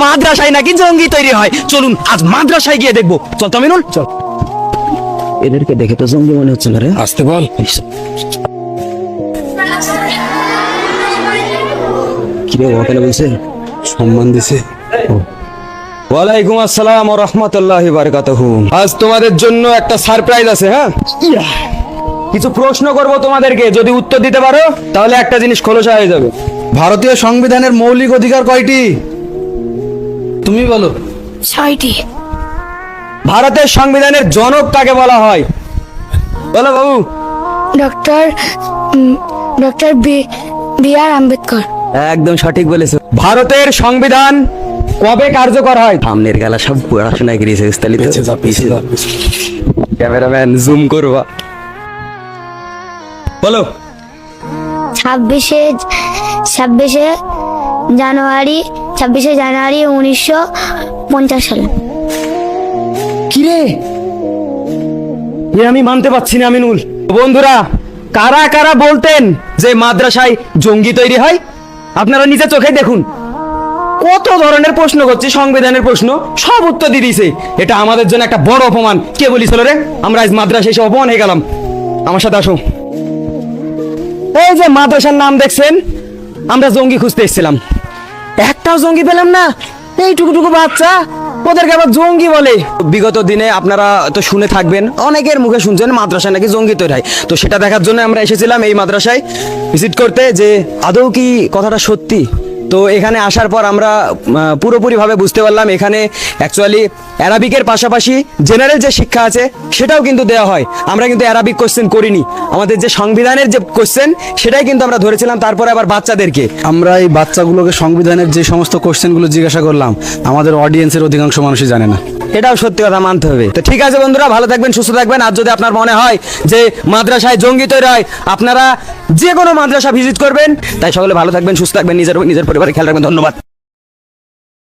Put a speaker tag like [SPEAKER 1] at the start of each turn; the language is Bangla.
[SPEAKER 1] মাদ্রাসায় নাকি জঙ্গি তৈরি হয়। চলুন আজ মাদ্রাসায় গিয়ে দেখবো। চল তামিনুল চল। এদেরকে দেখে তো জঙ্গি মনে হচ্ছে না রে।
[SPEAKER 2] আসতে বল।
[SPEAKER 1] কি রে ওখানে বলছে
[SPEAKER 2] সম্মান দিছে।
[SPEAKER 1] ওয়ালাইকুম আসসালাম ওয়া রাহমাতুল্লাহি ওয়া বারাকাতুহু।
[SPEAKER 2] আজ তোমাদের জন্য একটা সারপ্রাইজ আছে। হ্যাঁ,
[SPEAKER 1] কিছু প্রশ্ন করব তোমাদেরকে, যদি উত্তর দিতে পারো তাহলে একটা জিনিস খোলসা হয়ে যাবে।
[SPEAKER 2] ভারতীয় সংবিধানের মৌলিক অধিকার কয়টি? তুমি বলো।
[SPEAKER 3] 6টি।
[SPEAKER 1] ভারতের সংবিধানের জনক কাকে বলা হয়? বলো বাবু।
[SPEAKER 3] Doctor B R. আম্বেদকর।
[SPEAKER 1] একদম সঠিক বলেছো। ভারতের সংবিধান কবে কার্যকর হয়? সামনের গেলা সব পড়াশোনায় গিয়েছে উস্তালিত। ক্যামেরাম্যান জুম করবা। বলো।
[SPEAKER 3] 26শে জানুয়ারি 1950 সালে।
[SPEAKER 1] কিরে এ আমি মানতে পারছি না আমিনুল। বন্ধুরা, কারা কারা বলতেন যে মাদ্রাসায় জঙ্গি তৈরি হয়? আপনারা নিজে চোখে দেখুন, কত ধরনের প্রশ্ন করছে, সংবিধানের প্রশ্ন, সব উত্তর দিয়ে দিয়েছে। এটা আমাদের জন্য একটা বড় অপমান। কে বলিছিল রে আমরা আজ মাদ্রাসায় এসে অপমান হয়ে গেলাম? আমার সাথে আসো। এই যে মাদ্রাসার নাম দেখছেন, আমরা জঙ্গি খুঁজতে এসেছিলাম, একটাও জঙ্গি পেলাম না। এইটুকুটুকু বাচ্চা, ওদেরকে আবার জঙ্গি বলে। বিগত দিনে আপনারা তো শুনে থাকবেন, অনেকের মুখে শুনছেন মাদ্রাসায় নাকি জঙ্গি তৈরি হয়। তো সেটা দেখার জন্য আমরা এসেছিলাম এই মাদ্রাসায় ভিজিট করতে, যে আদৌ কি কথাটা সত্যি। তো এখানে আসার পর আমরা পুরোপুরিভাবে বুঝতে পারলাম এখানে অ্যাকচুয়ালি অ্যারাবিকের পাশাপাশি জেনারেল যে শিক্ষা আছে সেটাও কিন্তু দেওয়া হয়। আমরা কিন্তু অ্যারাবিক কোশ্চেন করিনি, আমাদের যে সংবিধানের যে কোশ্চেন সেটাই কিন্তু আমরা ধরেছিলাম। তারপরে আবার বাচ্চাদেরকে
[SPEAKER 2] আমরা এই বাচ্চাগুলোকে সংবিধানের যে সমস্ত কোশ্চেনগুলো জিজ্ঞাসা করলাম, আমাদের অডিয়েন্সের অধিকাংশ মানুষই জানে না।
[SPEAKER 1] এটাও সত্যি কথা মানতে হবে। তো ঠিক আছে বন্ধুরা, ভালো থাকবেন, সুস্থ থাকবেন। আর যদি আপনার মনে হয় যে মাদ্রাসায় জঙ্গি তৈরি হয়, আপনারা যে কোনো মাদ্রাসা ভিজিট করবেন। তাই সকলে ভালো থাকবেন, সুস্থ থাকবেন, নিজের পরিবারের খেয়াল রাখবেন। ধন্যবাদ।